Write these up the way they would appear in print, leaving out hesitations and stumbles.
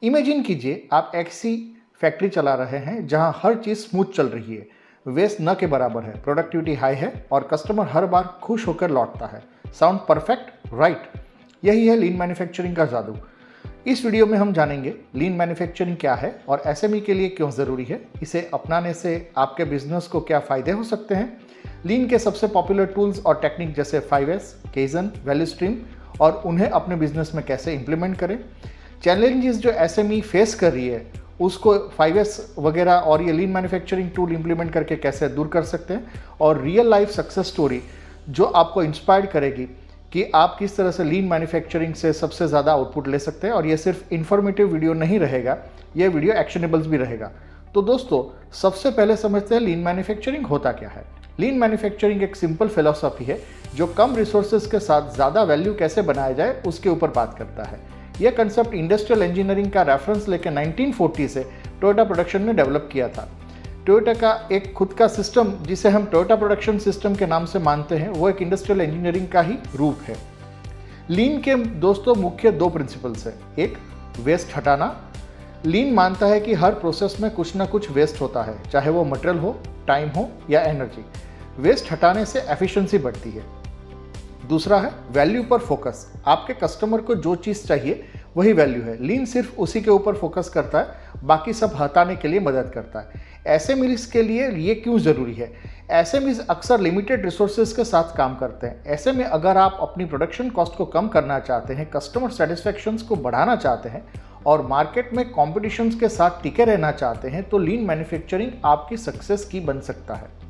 Imagine कीजिए आप ऐसी फैक्ट्री चला रहे हैं जहां हर चीज़ स्मूथ चल रही है, वेस्ट न के बराबर है, प्रोडक्टिविटी हाई है और कस्टमर हर बार खुश होकर लौटता है। Sound perfect, right? यही है लीन मैन्युफैक्चरिंग का जादू। इस वीडियो में हम जानेंगे लीन मैन्युफैक्चरिंग क्या है और एसएमई के लिए क्यों ज़रूरी है, इसे अपनाने से आपके बिजनेस को क्या फ़ायदे हो सकते हैं, लीन के सबसे पॉपुलर टूल्स और टेक्निक जैसे 5S, केजन, वैल्यू स्ट्रीम और उन्हें अपने बिजनेस में कैसे इंप्लीमेंट करें, चैलेंजेस जो एसएमई फेस कर रही है उसको 5S वगैरह और ये लीन मैन्युफैक्चरिंग टूल इंप्लीमेंट करके कैसे दूर कर सकते हैं, और रियल लाइफ सक्सेस स्टोरी जो आपको इंस्पायर करेगी कि आप किस तरह से लीन मैन्युफैक्चरिंग से सबसे ज़्यादा आउटपुट ले सकते हैं। और ये सिर्फ इन्फॉर्मेटिव वीडियो नहीं रहेगा, ये वीडियो एक्शनेबल्स भी रहेगा। तो दोस्तों, सबसे पहले समझते हैं लीन मैन्युफैक्चरिंग होता क्या है। लीन मैन्युफैक्चरिंग एक सिंपल फिलॉसफी है जो कम रिसोर्सेज के साथ ज़्यादा वैल्यू कैसे बनाया जाए उसके ऊपर बात करता है। यह कंसेप्ट इंडस्ट्रियल इंजीनियरिंग का रेफरेंस लेकर 1940 से टोयोटा प्रोडक्शन ने डेवलप किया था। टोयोटा का एक खुद का सिस्टम जिसे हम टोयोटा प्रोडक्शन सिस्टम के नाम से मानते हैं, वो एक इंडस्ट्रियल इंजीनियरिंग का ही रूप है। लीन के दोस्तों मुख्य दो प्रिंसिपल्स हैं। एक, वेस्ट हटाना। लीन मानता है कि हर प्रोसेस में कुछ ना कुछ वेस्ट होता है, चाहे वो मटेरियल हो, टाइम हो या एनर्जी। वेस्ट हटाने से एफिशिएंसी बढ़ती है। दूसरा है वैल्यू पर फोकस। आपके कस्टमर को जो चीज़ चाहिए वही वैल्यू है। लीन सिर्फ उसी के ऊपर फोकस करता है, बाकी सब हटाने के लिए मदद करता है। एसएमईज के लिए ये क्यों ज़रूरी है? एसएमईज अक्सर लिमिटेड रिसोर्सेज के साथ काम करते हैं। ऐसे में अगर आप अपनी प्रोडक्शन कॉस्ट को कम करना चाहते हैं, कस्टमर सेटिस्फैक्शन को बढ़ाना चाहते हैं और मार्केट में कॉम्पिटिशन के साथ टिके रहना चाहते हैं, तो लीन मैन्युफैक्चरिंग आपकी सक्सेस की बन सकता है।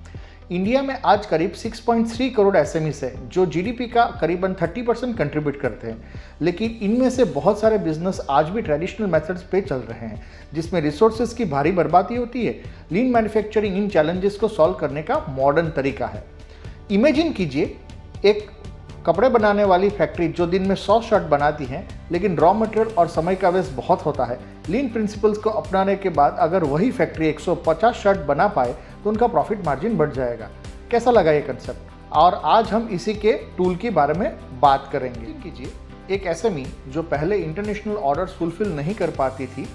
इंडिया में आज करीब 6.3 करोड़ एसएमईज है जो जीडीपी का करीबन 30% कंट्रीब्यूट करते हैं। लेकिन इनमें से बहुत सारे बिजनेस आज भी ट्रेडिशनल मेथड्स पे चल रहे हैं जिसमें रिसोर्सेज की भारी बर्बादी होती है। लीन मैन्युफैक्चरिंग इन चैलेंजेस को सॉल्व करने का मॉडर्न तरीका है। इमेजिन कीजिए एक कपड़े बनाने वाली फैक्ट्री जो दिन में 100 शर्ट बनाती है, लेकिन रॉ मटेरियल और समय का वेस्ट बहुत होता है। लीन प्रिंसिपल्स को अपनाने के बाद अगर वही फैक्ट्री 150 शर्ट बना पाए तो उनका प्रॉफिट मार्जिन बढ़ जाएगा। कैसा लगा ये कंसेप्ट? और आज हम इसी के टूल के बारे में बात करेंगे। कीजिए एक एसएमई जो पहले इंटरनेशनल ऑर्डर्स फुलफिल नहीं कर पाती थी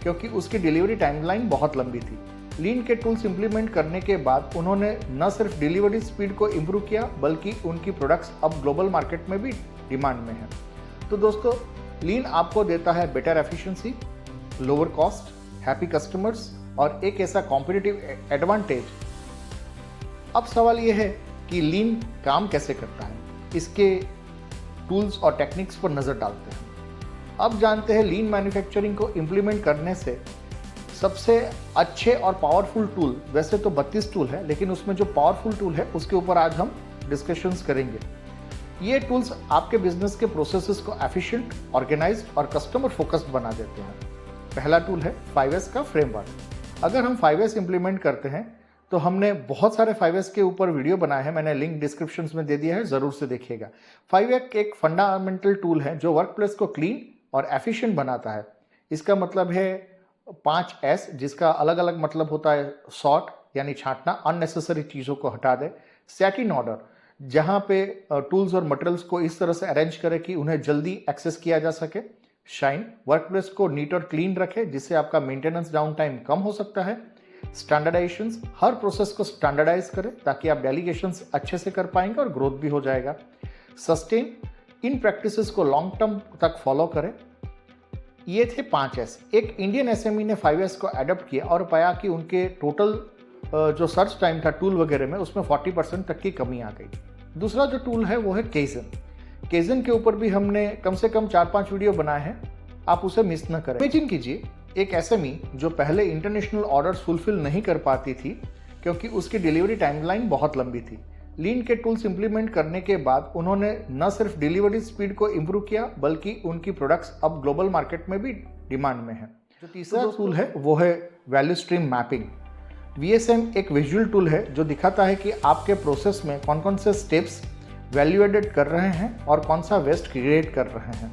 क्योंकि उसकी डिलीवरी टाइमलाइन बहुत लंबी थी। लीन के टूल्स इंप्लीमेंट करने के बाद उन्होंने न सिर्फ डिलीवरी स्पीड को इम्प्रूव किया, बल्कि उनकी प्रोडक्ट्स अब ग्लोबल मार्केट में भी डिमांड में है। तो दोस्तों, लीन आपको देता है better efficiency, lower cost, happy customers और एक ऐसा कॉम्पिटिटिव एडवांटेज। अब सवाल यह है कि लीन काम कैसे करता है। इसके टूल्स और टेक्निक्स पर नज़र डालते हैं। अब जानते हैं लीन मैन्युफैक्चरिंग को इम्प्लीमेंट करने से सबसे अच्छे और पावरफुल टूल। वैसे तो 32 टूल है, लेकिन उसमें जो पावरफुल टूल है उसके ऊपर आज हम डिस्कशंस करेंगे। ये टूल्स आपके बिजनेस के प्रोसेसेस को एफिशिएंट, ऑर्गेनाइज्ड और कस्टमर फोकस्ड बना देते हैं। पहला टूल है 5S का फ्रेमवर्क। अगर हम 5S इंप्लीमेंट करते हैं तो हमने बहुत सारे 5S के ऊपर वीडियो बनाए हैं, मैंने लिंक डिस्क्रिप्शन में दे दिया है, ज़रूर से देखिएगा। 5S एक फंडामेंटल टूल है जो वर्क प्लेस को क्लीन और एफिशिएंट बनाता है। इसका मतलब है 5S, जिसका अलग अलग मतलब होता है। सॉर्ट यानी छांटना, अननेसेसरी चीज़ों को हटा दे। सेट इन ऑर्डर, जहाँ पे टूल्स और मटेरियल्स को इस तरह से अरेंज करें कि उन्हें जल्दी एक्सेस किया जा सके। शाइन, वर्क प्लेस को नीट और क्लीन रखे जिससे आपका मेंटेनेंस डाउन टाइम कम हो सकता है। स्टैंडर्डाइजेशंस, हर प्रोसेस को स्टैंडर्डाइज करें ताकि आप डेलीगेशंस अच्छे से कर पाएंगे और ग्रोथ भी हो जाएगा। सस्टेन, इन प्रैक्टिसेस को लॉन्ग टर्म तक फॉलो करें। ये थे 5S। एक इंडियन एसएमई ने 5S को अडॉप्ट किया और पाया कि उनके टोटल जो सर्च टाइम था टूल वगैरह में, उसमें 40% तक की कमी आ गई। दूसरा जो टूल है वो है केजन। केजन के ऊपर भी हमने कम से कम 4-5 वीडियो बनाए हैं, आप उसे मिस न करें। इमेजिन कीजिए एक एसएमई जो पहले इंटरनेशनल ऑर्डर्स फुलफिल नहीं कर पाती थी क्योंकि उसकी डिलीवरी टाइमलाइन बहुत लंबी थी। लीन के टूल्स इंप्लीमेंट करने के बाद उन्होंने न सिर्फ डिलीवरी स्पीड को इम्प्रूव किया, बल्कि उनकी प्रोडक्ट्स अब ग्लोबल मार्केट में भी डिमांड में है। जो तीसरा टूल है वो है वैल्यू स्ट्रीम मैपिंग। VSM एक विजुअल टूल है जो दिखाता है कि आपके प्रोसेस में कौन कौन से स्टेप्स वैल्यू एडेड कर रहे हैं और कौन सा वेस्ट क्रिएट कर रहे हैं।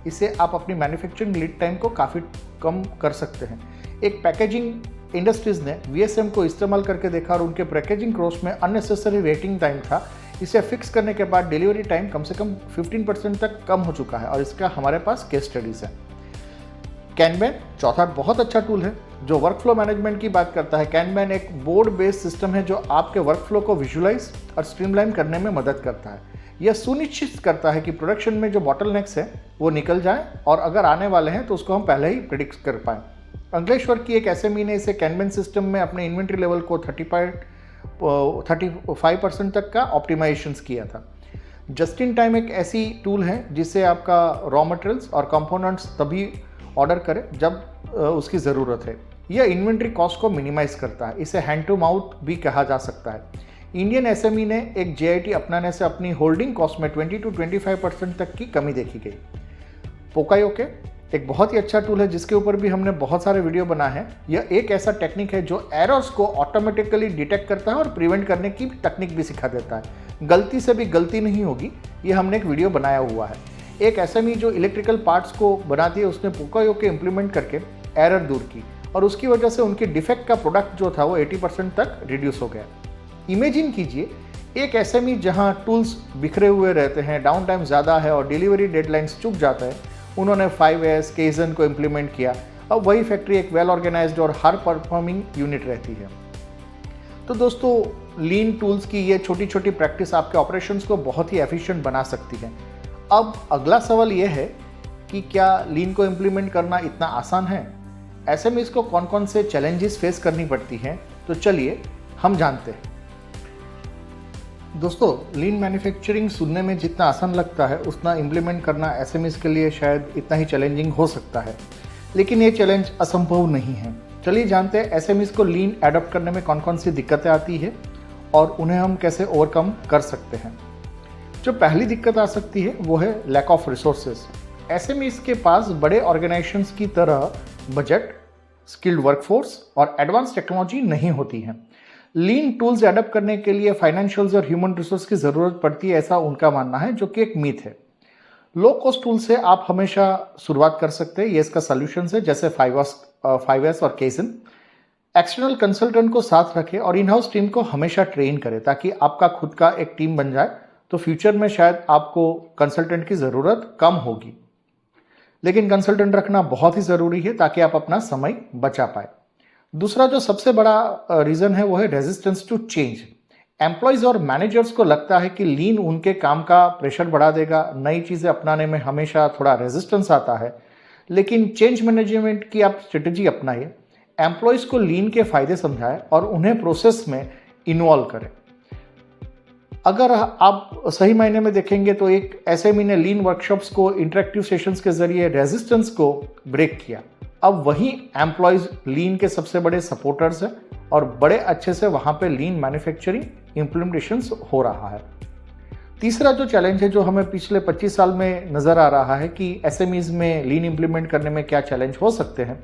इससे आप अपनी मैन्युफैक्चरिंग लीड टाइम को काफ़ी कम कर सकते हैं। एक पैकेजिंग इंडस्ट्रीज ने VSM को इस्तेमाल करके देखा और उनके पैकेजिंग कॉस्ट में अननेसेसरी वेटिंग टाइम था। इसे फिक्स करने के बाद डिलीवरी टाइम कम से कम 15% तक कम हो चुका है और इसका हमारे पास केस स्टडीज़ है। कैनबैन चौथा बहुत अच्छा टूल है जो वर्कफ्लो मैनेजमेंट की बात करता है। कैनबैन एक बोर्ड बेस्ड सिस्टम है जो आपके वर्कफ्लो को विजुलाइज और स्ट्रीमलाइन करने में मदद करता है। यह सुनिश्चित करता है कि प्रोडक्शन में जो बॉटलनेक्स है वो निकल जाए और अगर आने वाले हैं तो उसको हम पहले ही प्रिडिक्ट कर पाएँ। अंकलेश्वर की एक एसएमई ने इसे कैनबैन सिस्टम में अपने इन्वेंट्री लेवल को 35% तक का ऑप्टिमाइजेशंस किया था। जस्ट इन टाइम एक ऐसी टूल है जिससे आपका रॉ मटेरियल्स और कंपोनेंट्स तभी ऑर्डर करें जब उसकी ज़रूरत है। यह इन्वेंट्री कॉस्ट को मिनिमाइज करता है। इसे हैंड टू माउथ भी कहा जा सकता है। इंडियन एसएमई ने एक जेआईटी अपनाने से अपनी होल्डिंग कॉस्ट में 20 to 25% तक की कमी देखी गई। पोकायोके एक बहुत ही अच्छा टूल है जिसके ऊपर भी हमने बहुत सारे वीडियो बनाए हैं। यह एक ऐसा टेक्निक है जो एरर्स को ऑटोमेटिकली डिटेक्ट करता है और प्रिवेंट करने की टेक्निक भी सिखा देता है। गलती से भी गलती नहीं होगी, ये हमने एक वीडियो बनाया हुआ है। एक एसएमई जो इलेक्ट्रिकल पार्ट्स को बनाती है उसने पोकायोके इम्प्लीमेंट करके एरर दूर की और उसकी वजह से उनकी डिफेक्ट का प्रोडक्ट जो था वो 80% तक रिड्यूस हो गया। इमेजिन कीजिए एक एसएमई जहां टूल्स बिखरे हुए रहते हैं, डाउन टाइम ज़्यादा है और डिलीवरी डेडलाइंस चूक जाता है। उन्होंने 5S केजन को इम्प्लीमेंट किया। अब वही फैक्ट्री एक वेल ऑर्गेनाइज्ड और हाई परफॉर्मिंग यूनिट रहती है। तो दोस्तों लीन टूल्स की ये छोटी छोटी प्रैक्टिस आपके ऑपरेशंस को बहुत ही एफिशिएंट बना सकती है। अब अगला सवाल ये है कि क्या लीन को इम्प्लीमेंट करना इतना आसान है? ऐसे में इसको कौन कौन से चैलेंजेस फेस करनी पड़ती हैं, तो चलिए हम जानते हैं। दोस्तों लीन मैन्युफैक्चरिंग सुनने में जितना आसान लगता है उतना इम्प्लीमेंट करना एसएमईज के लिए शायद इतना ही चैलेंजिंग हो सकता है, लेकिन ये चैलेंज असंभव नहीं है। चलिए जानते हैं एसएमईज को लीन एडॉप्ट करने में कौन कौन सी दिक्कतें आती है और उन्हें हम कैसे ओवरकम कर सकते हैं। जो पहली दिक्कत आ सकती है वो है लैक ऑफ रिसोर्सेज। एसएमईज के पास बड़े ऑर्गेनाइजेशंस की तरह बजट, स्किल्ड वर्कफोर्स और एडवांस टेक्नोलॉजी नहीं होती है। लीन टूल्स एडप्ट करने के लिए फाइनेंशियल्स और ह्यूमन रिसोर्स की ज़रूरत पड़ती है, ऐसा उनका मानना है, जो कि एक मीथ है। लो कॉस्ट टूल से आप हमेशा शुरुआत कर सकते हैं, ये इसका सोल्यूशन है, जैसे 5S और केजन। एक्सटर्नल कंसल्टेंट को साथ रखें और इन हाउस टीम को हमेशा ट्रेन करें ताकि आपका खुद का एक टीम बन जाए। तो फ्यूचर में शायद आपको कंसल्टेंट की ज़रूरत कम होगी, लेकिन कंसल्टेंट रखना बहुत ही ज़रूरी है ताकि आप अपना समय बचा पाए। दूसरा जो सबसे बड़ा रीज़न है वो है रेजिस्टेंस टू चेंज। एम्प्लॉयज़ और मैनेजर्स को लगता है कि लीन उनके काम का प्रेशर बढ़ा देगा, नई चीज़ें अपनाने में हमेशा थोड़ा रेजिस्टेंस आता है। लेकिन चेंज मैनेजमेंट की आप स्ट्रेटजी अपनाइए, एम्प्लॉयज़ को लीन के फ़ायदे समझाएं और उन्हें प्रोसेस में इन्वॉल्व करें। अगर आप सही मायने में देखेंगे तो एक एसएमई ने लीन वर्कशॉप्स को इंटरेक्टिव सेशंस के जरिए रेजिस्टेंस को ब्रेक किया। अब वही एम्प्लॉयज़ लीन के सबसे बड़े सपोर्टर्स हैं और बड़े अच्छे से वहाँ पे लीन मैन्युफैक्चरिंग इम्प्लीमेंटेशंस हो रहा है। तीसरा जो चैलेंज है जो हमें पिछले 25 साल में नज़र आ रहा है कि एसएमईज में लीन इम्प्लीमेंट करने में क्या चैलेंज हो सकते हैं,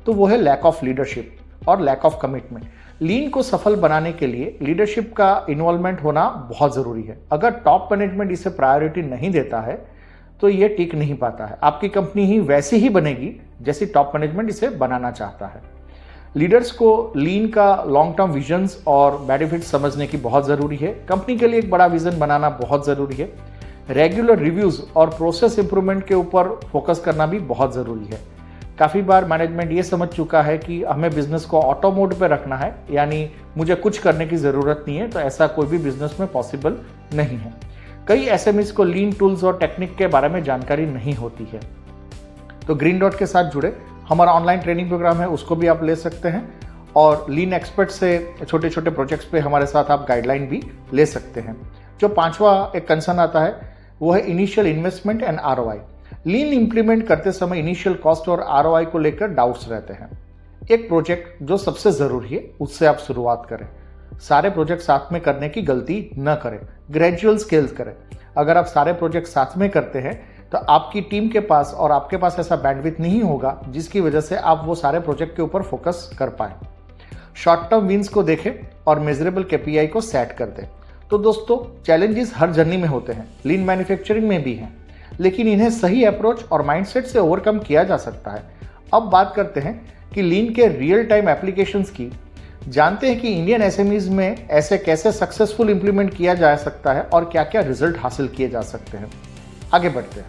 तो वो है लैक ऑफ लीडरशिप और लैक ऑफ कमिटमेंट। लीन को सफल बनाने के लिए लीडरशिप का इन्वॉल्वमेंट होना बहुत ज़रूरी है। अगर टॉप मैनेजमेंट इसे प्रायोरिटी नहीं देता है तो ये टिक नहीं पाता है। आपकी कंपनी ही वैसी ही बनेगी जैसी टॉप मैनेजमेंट इसे बनाना चाहता है। लीडर्स को लीन का लॉन्ग टर्म विजन्स और बेनिफिट्स समझने की बहुत ज़रूरी है। कंपनी के लिए एक बड़ा विजन बनाना बहुत ज़रूरी है। रेगुलर रिव्यूज़ और प्रोसेस इंप्रूवमेंट के ऊपर फोकस करना भी बहुत ज़रूरी है। काफ़ी बार मैनेजमेंट ये समझ चुका है कि हमें बिजनेस को ऑटो मोड पे रखना है, यानी मुझे कुछ करने की ज़रूरत नहीं है, तो ऐसा कोई भी बिजनेस में पॉसिबल नहीं है। कई एसएमईज को लीन टूल्स और टेक्निक के बारे में जानकारी नहीं होती है। तो ग्रीन डॉट के साथ जुड़े हमारा ऑनलाइन ट्रेनिंग प्रोग्राम है, उसको भी आप ले सकते हैं और लीन एक्सपर्ट से छोटे छोटे प्रोजेक्ट्स पे हमारे साथ आप गाइडलाइन भी ले सकते हैं। जो पांचवा एक कंसर्न आता है वो है initial investment and ROI. Lean implement करते समय इनिशियल कॉस्ट और आरओआई को लेकर डाउट्स रहते हैं। एक प्रोजेक्ट जो सबसे ज़रूरी है उससे आप शुरुआत करें। सारे प्रोजेक्ट साथ में करने की गलती न करें, ग्रेजुअल स्केल्स करें। अगर आप सारे प्रोजेक्ट साथ में करते हैं तो आपकी टीम के पास और आपके पास ऐसा बैंडविड्थ नहीं होगा जिसकी वजह से आप वो सारे प्रोजेक्ट के ऊपर फोकस कर पाएं। शॉर्ट टर्म विन्स को देखें और मेजरेबल केपीआई को सेट कर दें। तो दोस्तों चैलेंजेस हर जर्नी में होते हैं, लीन मैन्युफैक्चरिंग में भी हैं, लेकिन इन्हें सही अप्रोच और माइंडसेट से ओवरकम किया जा सकता है। अब बात करते हैं कि लीन के रियल टाइम एप्लीकेशंस की। जानते हैं कि इंडियन एसएमईज में ऐसे कैसे सक्सेसफुल इंप्लीमेंट किया जा सकता है और क्या क्या रिजल्ट हासिल किए जा सकते हैं। आगे बढ़ते हैं।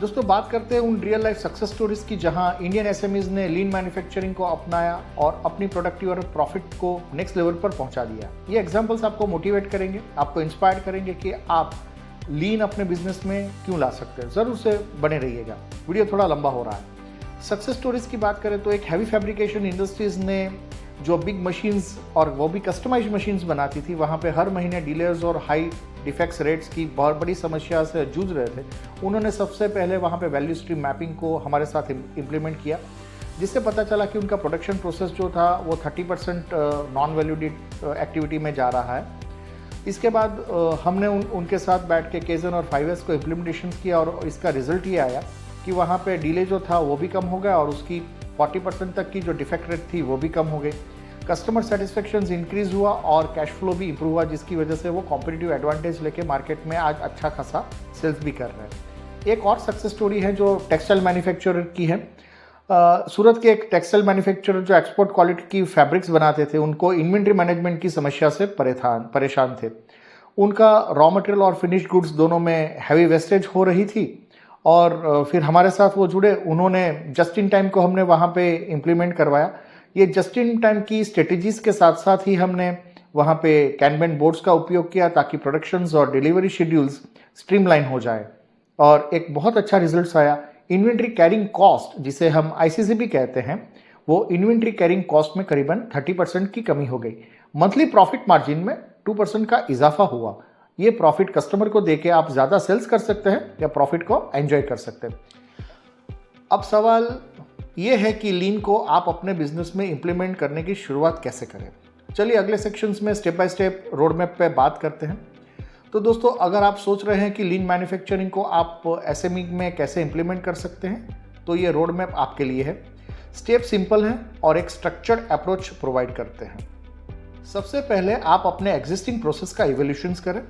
दोस्तों बात करते हैं उन रियल लाइफ सक्सेस स्टोरीज की जहां इंडियन एसएमईज ने लीन मैन्युफैक्चरिंग को अपनाया और अपनी प्रोडक्टिव और प्रॉफिट को नेक्स्ट लेवल पर पहुंचा दिया। ये एग्जांपल्स आपको मोटिवेट करेंगे, आपको इंस्पायर करेंगे कि आप लीन अपने बिजनेस में क्यों ला सकते हैं। ज़रूर से बने रहिएगा, वीडियो थोड़ा लंबा हो रहा है। सक्सेस स्टोरीज की बात करें तो एक हैवी फैब्रिकेशन इंडस्ट्रीज ने जो बिग मशीन्स और वो भी कस्टमाइज्ड मशीन्स बनाती थी, वहाँ पे हर महीने डीलर्स और हाई डिफेक्ट्स रेट्स की बहुत बड़ी समस्या से जूझ रहे थे। उन्होंने सबसे पहले वहाँ पे वैल्यू स्ट्रीम मैपिंग को हमारे साथ इम्प्लीमेंट किया, जिससे पता चला कि उनका प्रोडक्शन प्रोसेस जो था वो 30% नॉन वैल्यूड एक्टिविटी में जा रहा है। इसके बाद हमने उनके साथ बैठ के केजन और 5S को इम्प्लीमेंटेशन किया और इसका रिजल्ट ये आया कि वहाँ पे डिले जो था वो भी कम हो गया और उसकी 40% तक की जो डिफेक्ट रेट थी वो भी कम हो गई। कस्टमर सेटिस्फेक्शन इंक्रीज हुआ और कैश फ्लो भी इंप्रूव हुआ, जिसकी वजह से वो कॉम्पिटिटिव एडवांटेज लेके मार्केट में आज अच्छा खासा सेल्स भी कर रहे हैं। एक और सक्सेस स्टोरी है जो टेक्सटाइल मैन्युफैक्चरर की है। सूरत के एक टेक्सटाइल मैन्युफैक्चरर जो एक्सपोर्ट क्वालिटी की फैब्रिक्स बनाते थे, उनको इन्वेंट्री मैनेजमेंट की समस्या से परेशान थे। उनका रॉ मटेरियल और फिनिश्ड गुड्स दोनों में हैवी वेस्टेज हो रही थी और फिर हमारे साथ वो जुड़े। उन्होंने जस्ट इन टाइम को हमने वहाँ पे इम्प्लीमेंट करवाया। ये जस्ट इन टाइम की स्ट्रेटजीज के साथ साथ ही हमने वहाँ पे कैनबैन बोर्ड्स का उपयोग किया ताकि प्रोडक्शंस और डिलीवरी शेड्यूल्स स्ट्रीमलाइन हो जाए और एक बहुत अच्छा रिजल्ट आया। इन्वेंट्री कैरिंग कॉस्ट, जिसे हम ICC भी कहते हैं, वो इन्वेंट्री कैरिंग कॉस्ट में करीबन 30% की कमी हो गई। मंथली प्रॉफिट मार्जिन में 2% का इजाफा हुआ। ये प्रॉफिट कस्टमर को देके आप ज़्यादा सेल्स कर सकते हैं या प्रॉफिट को एंजॉय कर सकते हैं। अब सवाल ये है कि लीन को आप अपने बिजनेस में इंप्लीमेंट करने की शुरुआत कैसे करें। चलिए अगले सेक्शंस में step by step road map पे बात करते हैं। तो दोस्तों, अगर आप सोच रहे हैं कि लीन मैन्युफैक्चरिंग को आप SME में कैसे इंप्लीमेंट कर सकते हैं, तो ये रोड मैप आपके लिए है। स्टेप सिंपल हैं और एक स्ट्रक्चर्ड अप्रोच प्रोवाइड करते हैं। सबसे पहले आप अपने एग्जिस्टिंग प्रोसेस का इवोल्यूशंस करें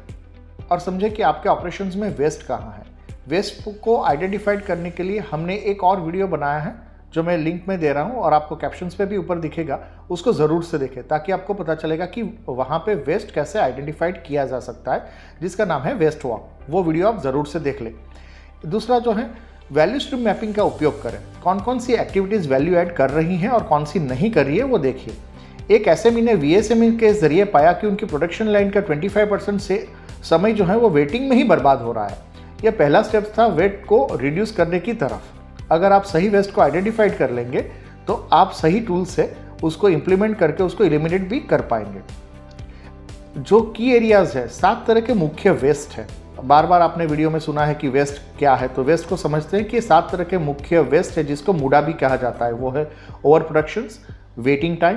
और समझें कि आपके ऑपरेशंस में वेस्ट कहाँ है। वेस्ट को आइडेंटिफाइड करने के लिए हमने एक और वीडियो बनाया है जो मैं लिंक में दे रहा हूँ और आपको कैप्शंस पे भी ऊपर दिखेगा, उसको ज़रूर से देखें ताकि आपको पता चलेगा कि वहाँ पे वेस्ट कैसे आइडेंटिफाइड किया जा सकता है, जिसका नाम है वेस्ट वॉक। वो वीडियो आप ज़रूर से देख लें। दूसरा जो है, वैल्यू स्ट्रीम मैपिंग का उपयोग करें। कौन कौन सी एक्टिविटीज़ वैल्यू ऐड कर रही हैं और कौन सी नहीं कर रही है वो देखिए। एक SME ने VSME के जरिए पाया कि उनकी प्रोडक्शन लाइन का 25% से समय जो है वो वेटिंग में ही बर्बाद हो रहा है। यह पहला स्टेप था वेट को रिड्यूस करने की तरफ। अगर आप सही वेस्ट को आइडेंटिफाइड कर लेंगे तो आप सही टूल से उसको इम्प्लीमेंट करके उसको एलिमिनेट भी कर पाएंगे। जो की एरियाज है, 7 तरह के मुख्य वेस्ट है। बार बार आपने वीडियो में सुना है कि वेस्ट क्या है, तो वेस्ट को समझते हैं कि 7 तरह के मुख्य वेस्ट है जिसको मूडा भी कहा जाता है। वो है over productions, waiting time,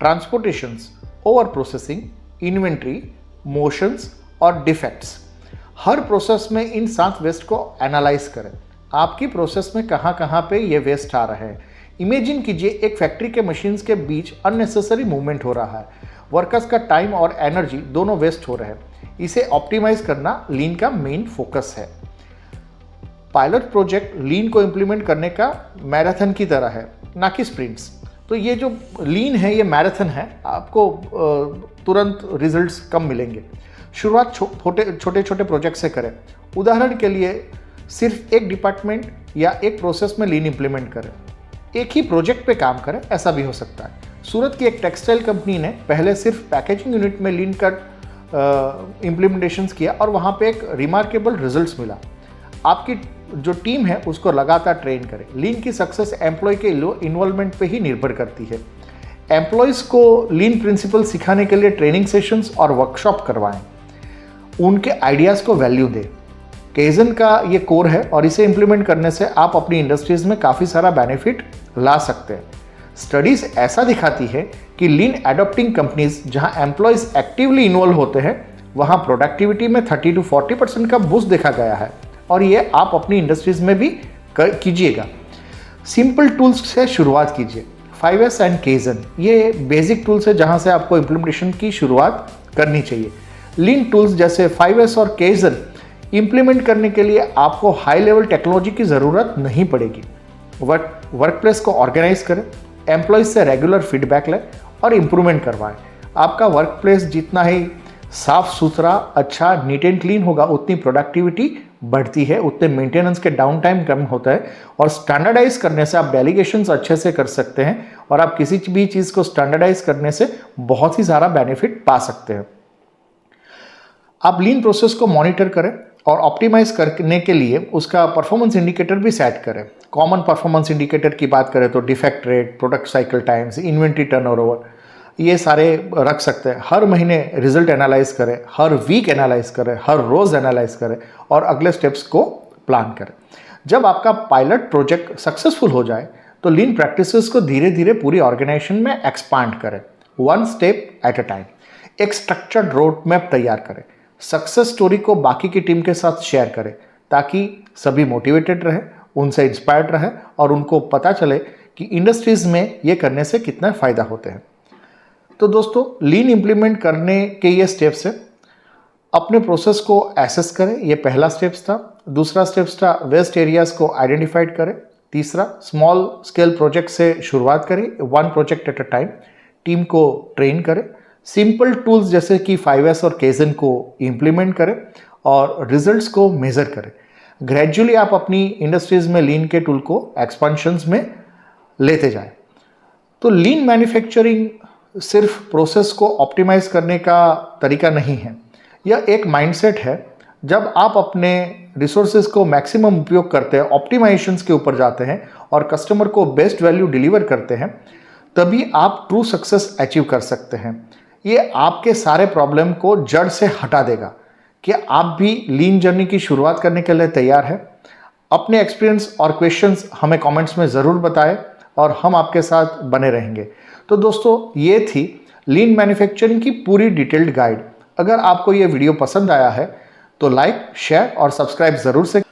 transportations, over processing, inventory, motions और डिफेक्ट्स। हर प्रोसेस में इन 7 वेस्ट को एनालाइज करें। आपकी प्रोसेस में कहाँ पे ये वेस्ट आ रहे हैं। इमेजिन कीजिए एक फैक्ट्री के मशीन्स के बीच अननेसेसरी मूवमेंट हो रहा है। वर्कर्स का टाइम और एनर्जी दोनों वेस्ट हो रहे हैं। इसे ऑप्टिमाइज करना लीन का मेन फोकस है। पायलट प्रोजेक्ट लीन को इम्प्लीमेंट करने का मैराथन की तरह है, ना कि स्प्रिंट्स। तो ये जो लीन है ये मैराथन है, आपको तुरंत रिजल्ट्स कम मिलेंगे। शुरुआत छोटे छोटे प्रोजेक्ट से करें। उदाहरण के लिए सिर्फ एक डिपार्टमेंट या एक प्रोसेस में लीन इंप्लीमेंट करें, एक ही प्रोजेक्ट पे काम करें, ऐसा भी हो सकता है। सूरत की एक टेक्सटाइल कंपनी ने पहले सिर्फ पैकेजिंग यूनिट में लीन का इम्प्लीमेंटेशंस किया और वहाँ पे एक रिमार्केबल रिजल्ट्स मिला। आपकी जो टीम है उसको लगातार ट्रेन करें। लीन की सक्सेस एम्प्लॉय के इन्वॉल्वमेंट पे ही निर्भर करती है। एम्प्लॉयज़ को लीन प्रिंसिपल सिखाने के लिए ट्रेनिंग सेशंस और वर्कशॉप करवाएं। उनके आइडियाज़ को वैल्यू दें। केजन का ये कोर है और इसे इम्प्लीमेंट करने से आप अपनी इंडस्ट्रीज़ में काफ़ी सारा बेनिफिट ला सकते हैं। स्टडीज़ ऐसा दिखाती है कि लीन एडॉप्टिंग कंपनीज जहां एम्प्लॉयज़ एक्टिवली इन्वॉल्व होते हैं वहां प्रोडक्टिविटी में 30 to 40% का बूस्ट देखा गया है और ये आप अपनी इंडस्ट्रीज़ में भी कीजिएगा। सिंपल टूल्स से शुरुआत कीजिए। 5S एंड केजन ये बेसिक टूल्स है जहां से आपको इम्प्लीमेंटेशन की शुरुआत करनी चाहिए। लीन टूल्स जैसे 5S और केजन इम्प्लीमेंट करने के लिए आपको हाई लेवल टेक्नोलॉजी की ज़रूरत नहीं पड़ेगी। वर्क प्लेस को ऑर्गेनाइज करें, एम्प्लॉयज़ से रेगुलर फीडबैक लें और इम्प्रूवमेंट करवाएं। आपका वर्क प्लेस जितना ही साफ सुथरा, अच्छा, नीट एंड क्लीन होगा, उतनी प्रोडक्टिविटी बढ़ती है उतने मेंटेनेंस के डाउन टाइम कम होता है, और स्टैंडर्डाइज करने से आप डेलीगेशंस अच्छे से कर सकते हैं और आप किसी भी चीज़ को स्टैंडर्डाइज करने से बहुत ही सारा बेनिफिट पा सकते हैं। आप लीन प्रोसेस को मॉनिटर करें और ऑप्टिमाइज करने के लिए उसका परफॉर्मेंस इंडिकेटर भी सेट करें। कॉमन परफॉर्मेंस इंडिकेटर की बात करें तो defect rate, product cycle times, inventory turnover, ये सारे रख सकते हैं। हर महीने रिजल्ट एनालाइज करें, हर वीक एनालाइज करें, हर रोज एनालाइज करें और अगले स्टेप्स को प्लान करें। जब आपका पायलट प्रोजेक्ट सक्सेसफुल हो जाए तो लीन प्रैक्टिसेस को धीरे धीरे पूरी ऑर्गेनाइजेशन में एक्सपांड करें, one step at a time. एक स्ट्रक्चर्ड रोड मैप तैयार करें, सक्सेस स्टोरी को बाकी की टीम के साथ शेयर करें ताकि सभी मोटिवेटेड रहे, उनसे इंस्पायर्ड रहे और उनको पता चले कि इंडस्ट्रीज में ये करने से कितना फ़ायदा होते हैं। तो दोस्तों, लीन इंप्लीमेंट करने के ये स्टेप्स हैं। अपने प्रोसेस को एसेस करें, ये पहला स्टेप्स था। दूसरा स्टेप्स था वेस्ट एरियाज को आइडेंटिफाइड करें। तीसरा, स्मॉल स्केल प्रोजेक्ट से शुरुआत करें, one project at a time. Team को ट्रेन करें, सिंपल टूल्स जैसे कि 5S और केजन को इम्प्लीमेंट करें और रिजल्ट्स को मेजर करें। ग्रेजुअली आप अपनी इंडस्ट्रीज में लीन के टूल को एक्सपेंशंस में लेते जाएं। तो लीन मैन्युफैक्चरिंग सिर्फ प्रोसेस को ऑप्टिमाइज करने का तरीका नहीं है, यह एक माइंडसेट है। जब आप अपने रिसोर्सेज को मैक्सिमम उपयोग करते हैं, ऑप्टिमाइजेशंस के ऊपर जाते हैं और कस्टमर को बेस्ट वैल्यू डिलीवर करते हैं, तभी आप ट्रू सक्सेस अचीव कर सकते हैं। ये आपके सारे प्रॉब्लम को जड़ से हटा देगा। क्या आप भी लीन जर्नी की शुरुआत करने के लिए तैयार हैं? अपने एक्सपीरियंस और क्वेश्चंस हमें कमेंट्स में ज़रूर बताएं और हम आपके साथ बने रहेंगे। तो दोस्तों, ये थी लीन मैन्युफैक्चरिंग की पूरी डिटेल्ड गाइड। अगर आपको ये वीडियो पसंद आया है तो लाइक, शेयर और सब्सक्राइब ज़रूर से